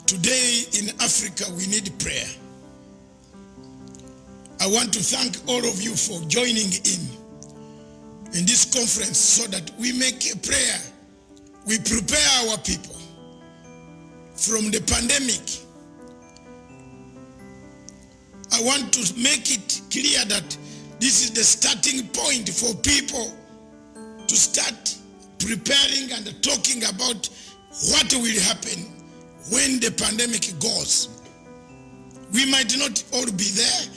Today in Africa, we need prayer. I want to thank all of you for joining in this conference so that we make a prayer. We prepare our people from the pandemic. I want to make it clear that this is the starting point for people to start preparing and talking about what will happen when the pandemic goes. We might not all be there.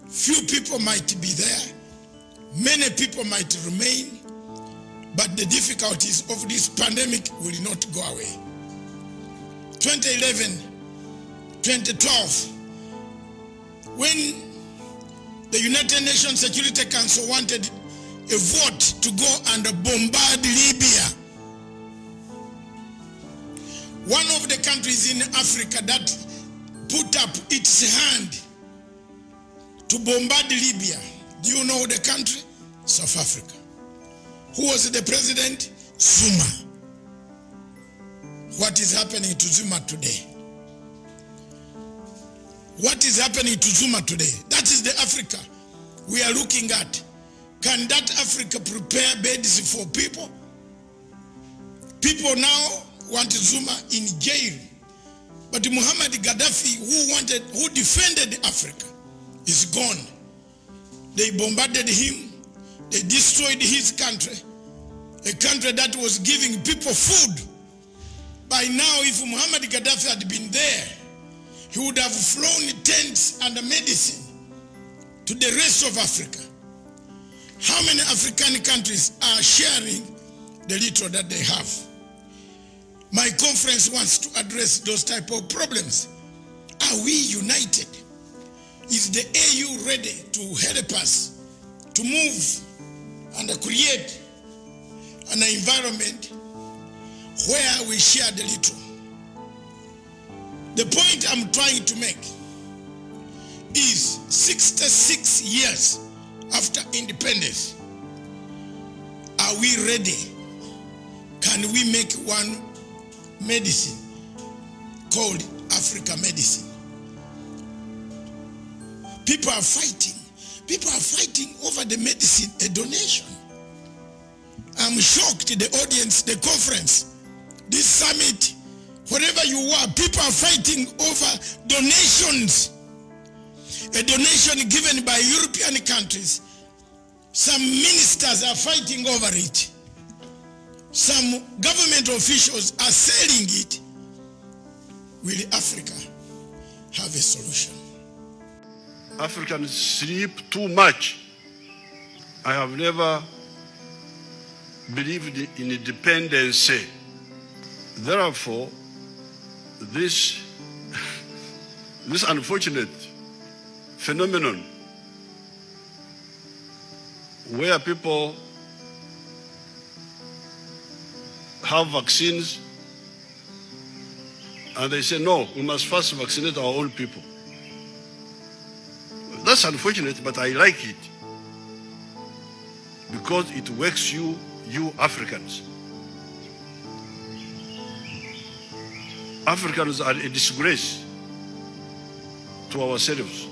Few people might be there. Many people might remain. But the difficulties of this pandemic will not go away. 2011, 2012, when the United Nations Security Council wanted a vote to go and bombard Libya, one of the countries in Africa that put up its hand to bombard Libya, do you know the country? South Africa. Who was the president? Zuma. What is happening to Zuma today? What is happening to Zuma today? That is the Africa we are looking at. Can that Africa prepare beds for people? People now want Zuma in jail. But Muhammad Gaddafi, who defended Africa, is gone. They bombarded him. They destroyed his country. A country that was giving people food. By now, if Muhammad Gaddafi had been there, he would have flown tents and medicine to the rest of Africa. How many African countries are sharing the little that they have? My conference wants to address those type of problems. Are we united? Is the AU ready to help us to move and create an environment where we share the little? The point I'm trying to make is 66 years after independence, are we ready? Can we make one medicine called Africa medicine? People are fighting. People are fighting over the medicine, a donation. I'm shocked, the audience, the conference, this summit, wherever you are, people are fighting over donations. A donation given by European countries. Some ministers are fighting over it. Some government officials are selling it. Will Africa have a solution? Africans sleep too much. I have never believed in independence. Therefore, this unfortunate phenomenon where people have vaccines and they say, no, we must first vaccinate our own people. That's unfortunate, but I like it because it works you Africans. Africans are a disgrace to ourselves.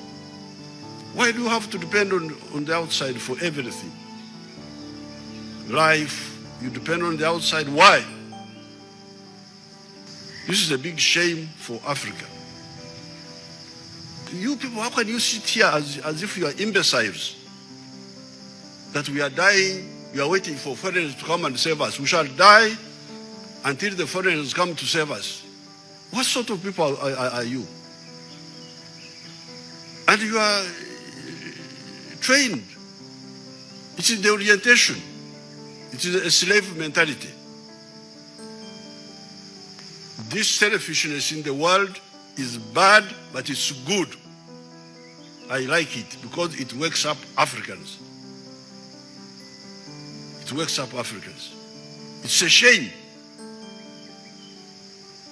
Why do you have to depend on the outside for everything? Life, you depend on the outside. Why? This is a big shame for Africa. You people, how can you sit here as if you are imbeciles? That we are dying, we are waiting for foreigners to come and save us. We shall die until the foreigners come to save us. What sort of people are you? And you are trained. It is the orientation. It is a slave mentality. This selfishness in the world is bad, but it's good. I like it because it wakes up Africans. It wakes up Africans. It's a shame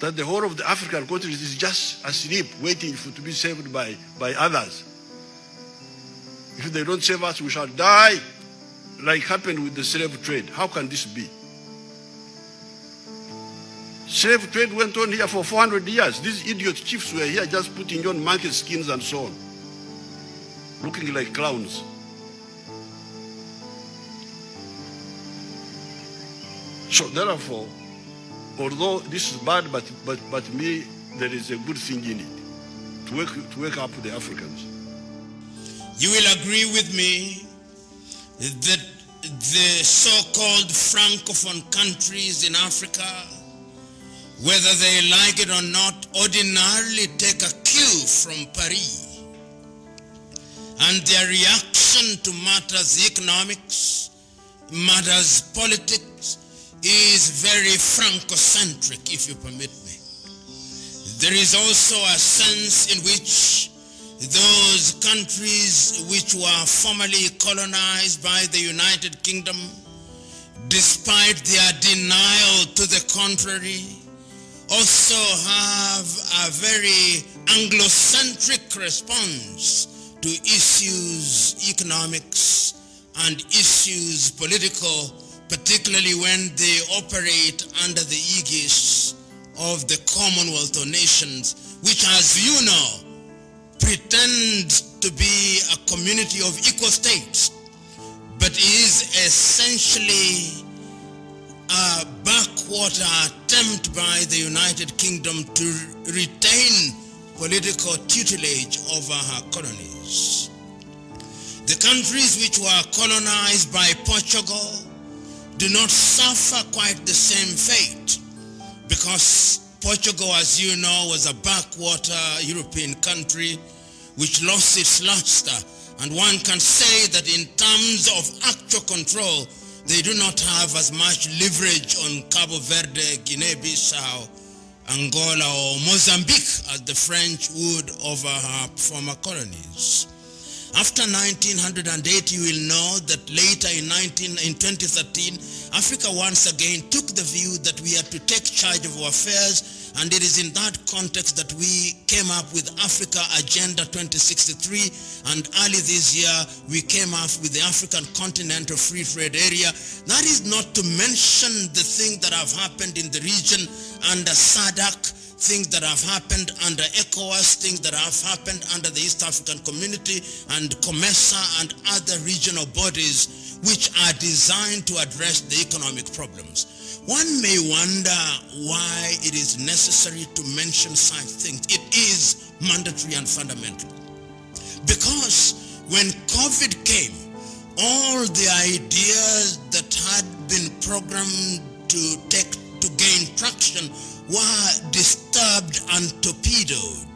that the whole of the African countries is just asleep, waiting to be saved by others. If they don't save us, we shall die, like happened with the slave trade. How can this be? Slave trade went on here for 400 years. These idiot chiefs were here just putting on monkey skins and so on, looking like clowns. So therefore, although this is bad, but me, there is a good thing in it, to wake up the Africans. You will agree with me that the so-called Francophone countries in Africa, whether they like it or not, ordinarily take a cue from Paris. And their reaction to matters economics, matters politics, is very Francocentric, if you permit me. There is also a sense in which those countries which were formerly colonized by the United Kingdom, despite their denial to the contrary, also have a very Anglo-centric response to issues economics and issues political, particularly when they operate under the aegis of the Commonwealth of Nations, which, as you know, pretends to be a community of equal states, but is essentially a backwater attempt by the United Kingdom to retain political tutelage over her colonies. The countries which were colonized by Portugal do not suffer quite the same fate, because Portugal, as you know, was a backwater European country which lost its luster, and one can say that in terms of actual control, they do not have as much leverage on Cabo Verde, Guinea-Bissau, Angola, or Mozambique as the French would over her former colonies. After 1908, you will know that later in 2013, Africa once again took the view that we had to take charge of our affairs, and it is in that context that we came up with Africa Agenda 2063, and early this year we came up with the African Continental Free Trade Area. That is not to mention the things that have happened in the region under SADC, things that have happened under ECOWAS, things that have happened under the East African Community and COMESA and other regional bodies which are designed to address the economic problems. One may wonder why it is necessary to mention such things. It is mandatory and fundamental. Because when COVID came, all the ideas that had been programmed to gain traction were disturbed and torpedoed,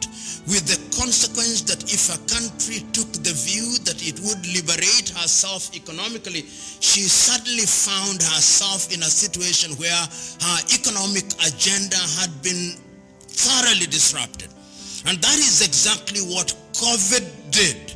with the consequence that if a country took the view that it would liberate herself economically, she suddenly found herself in a situation where her economic agenda had been thoroughly disrupted. And that is exactly what COVID did.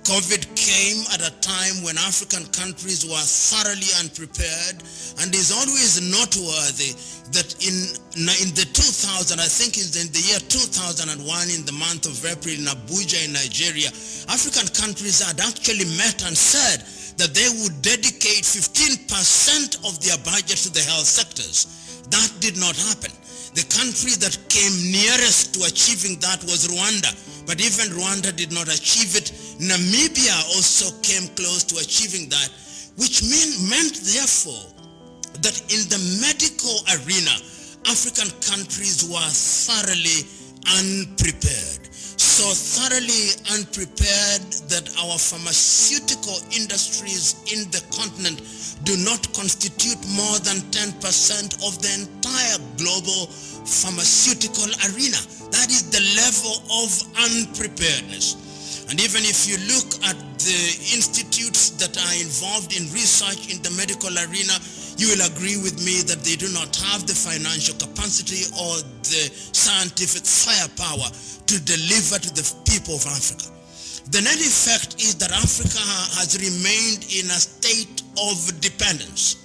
COVID came at a time when African countries were thoroughly unprepared, and is always noteworthy that in the 2000, I think in the year 2001, in the month of April in Abuja in Nigeria, African countries had actually met and said that they would dedicate 15% of their budget to the health sectors. That did not happen. The country that came nearest to achieving that was Rwanda. But even Rwanda did not achieve it. Namibia also came close to achieving that, which meant therefore that in the medical arena, African countries were thoroughly unprepared. So thoroughly unprepared that our pharmaceutical industries in the continent do not constitute more than 10% of the entire global pharmaceutical arena. That is the level of unpreparedness. And even if you look at the institutes that are involved in research in the medical arena, you will agree with me that they do not have the financial capacity or the scientific firepower to deliver to the people of Africa. The net effect is that Africa has remained in a state of dependence.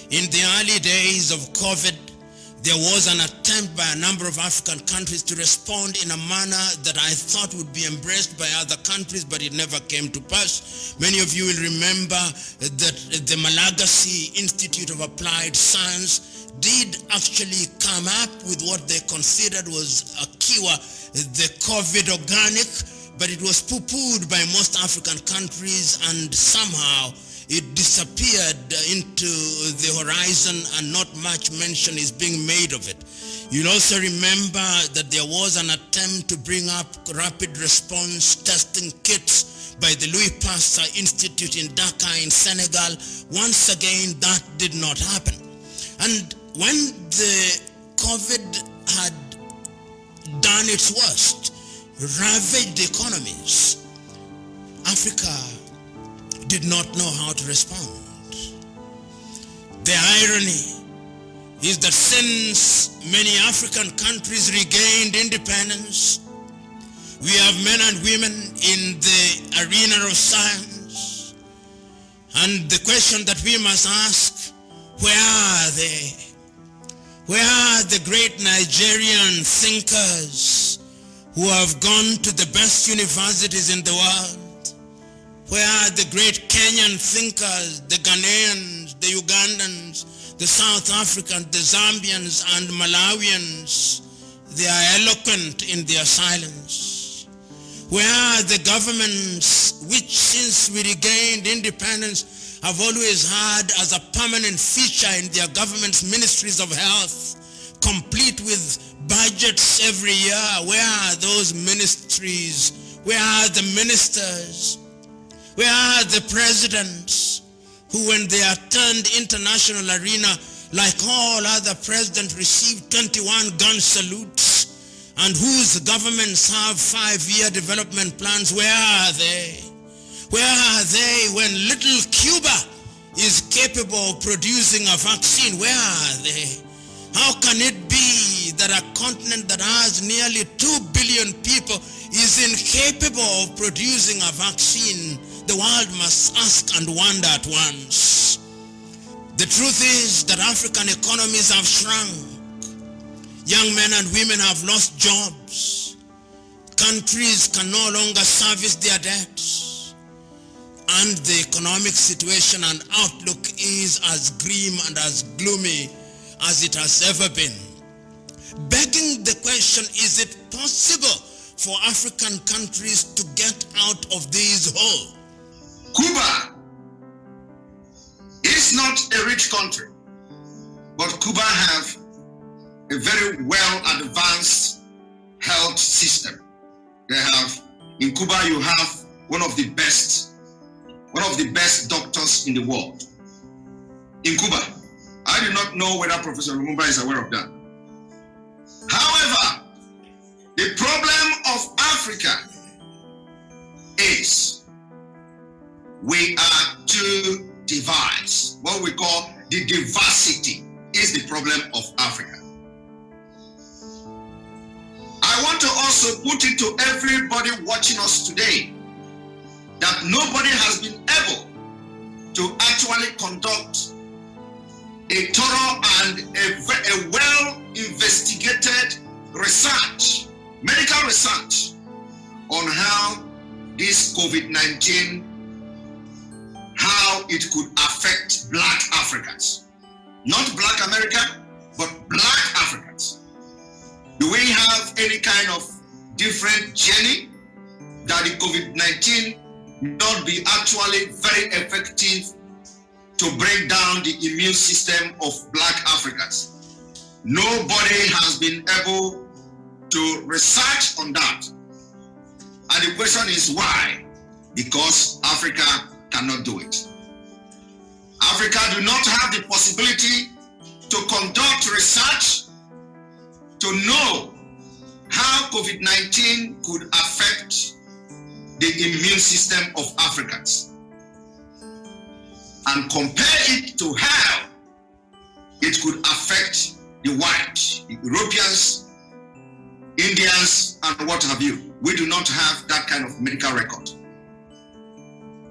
In the early days of COVID, there was an attempt by a number of African countries to respond in a manner that I thought would be embraced by other countries, but it never came to pass. Many of you will remember that the Malagasy Institute of Applied Science did actually come up with what they considered was a cure, the COVID organic, but it was poo-pooed by most African countries, and somehow it disappeared into the horizon and not much mention is being made of it. You'll also remember that there was an attempt to bring up rapid response testing kits by the Louis Pasteur Institute in Dakar in Senegal. Once again, that did not happen. And when the COVID had done its worst, ravaged the economies, Africa did not know how to respond. The irony is that since many African countries regained independence, we have men and women in the arena of science. And the question that we must ask, where are they? Where are the great Nigerian thinkers who have gone to the best universities in the world? Where are the great Kenyan thinkers, the Ghanaians, the Ugandans, the South Africans, the Zambians and Malawians? They are eloquent in their silence. Where are the governments which, since we regained independence, have always had as a permanent feature in their government's ministries of health, complete with budgets every year? Where are those ministries? Where are the ministers? Where are the presidents who, when they are turned international arena, like all other presidents, receive 21 gun salutes, and whose governments have 5-year development plans? Where are they? Where are they when little Cuba is capable of producing a vaccine? Where are they? How can it be that a continent that has nearly 2 billion people is incapable of producing a vaccine? The world must ask and wonder at once. The truth is that African economies have shrunk. Young men and women have lost jobs. Countries can no longer service their debts. And the economic situation and outlook is as grim and as gloomy as it has ever been. Begging the question, is it possible for African countries to get out of this hole? Cuba is not a rich country, but Cuba have a very well advanced health system. They have, in Cuba you have one of the best doctors in the world. In Cuba, I do not know whether Professor Lumumba is aware of that. However, the problem of Africa is we are too diverse. What we call the diversity is the problem of Africa. I want to also put it to everybody watching us today that nobody has been able to actually conduct a thorough and a well-investigated research, medical research, on how this COVID-19, how it could affect Black Africans. Not Black America, but Black Africans. Do we have any kind of different journey that the COVID-19 not be actually very effective to break down the immune system of Black Africans? Nobody has been able to research on that. And the question is why? Because Africa cannot do it. Africa do not have the possibility to conduct research to know how COVID-19 could affect the immune system of Africans and compare it to how it could affect the white, the Europeans, Indians, and what have you. We do not have that kind of medical record.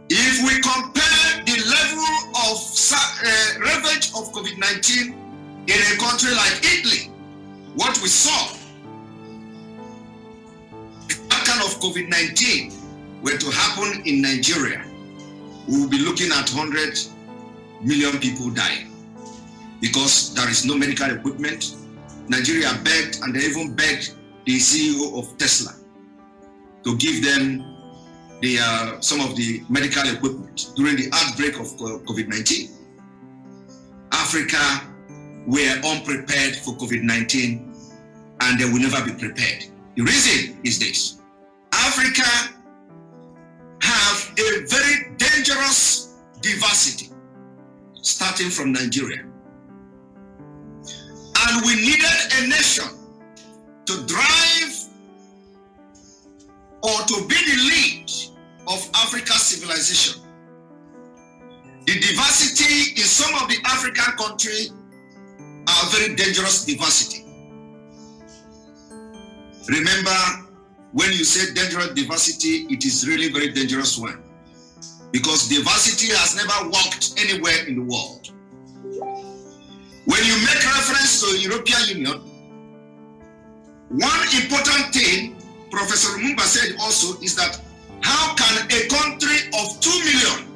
If we compare the level of ravage of COVID-19 in a country like Italy, what we saw, that kind of COVID-19 were to happen in Nigeria, we will be looking at 100 million people dying because there is no medical equipment. Nigeria begged, and they even begged the CEO of Tesla to give them some of the medical equipment during the outbreak of COVID-19. Africa were unprepared for COVID-19, and they will never be prepared. The reason is this: Africa have a very dangerous diversity, starting from Nigeria. And we needed a nation to drive or to be the lead of Africa's civilization. The diversity in some of the African countries are very dangerous diversity. Remember, when you say dangerous diversity, it is really very dangerous one, because diversity has never worked anywhere in the world. When you make reference to the European Union, one important thing Professor Lumumba said also is that how can a country of 2 million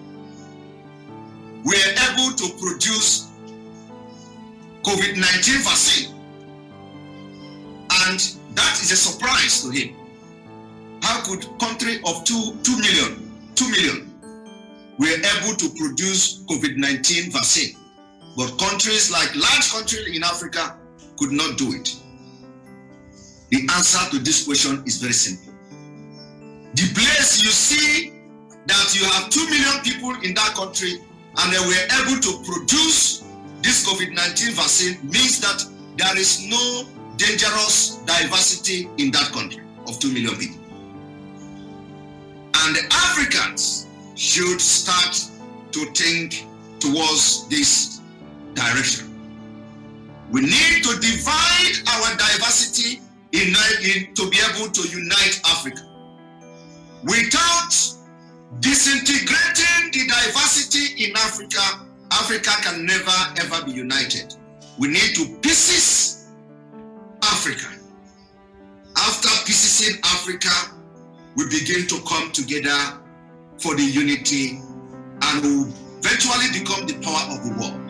were able to produce COVID-19 vaccine? And that is a surprise to him. How could a country of 2 million were able to produce COVID-19 vaccine, but countries like large countries in Africa could not do it? The answer to this question is very simple. The place you see that you have 2 million people in that country and they were able to produce this COVID-19 vaccine means that there is no dangerous diversity in that country of 2 million people. And the Africans should start to think towards this direction. We need to divide our diversity to be able to unite Africa. Without disintegrating the diversity in Africa, Africa can never ever be united. We need to pieces Africa. After piecing Africa, we begin to come together for the unity and will eventually become the power of the world.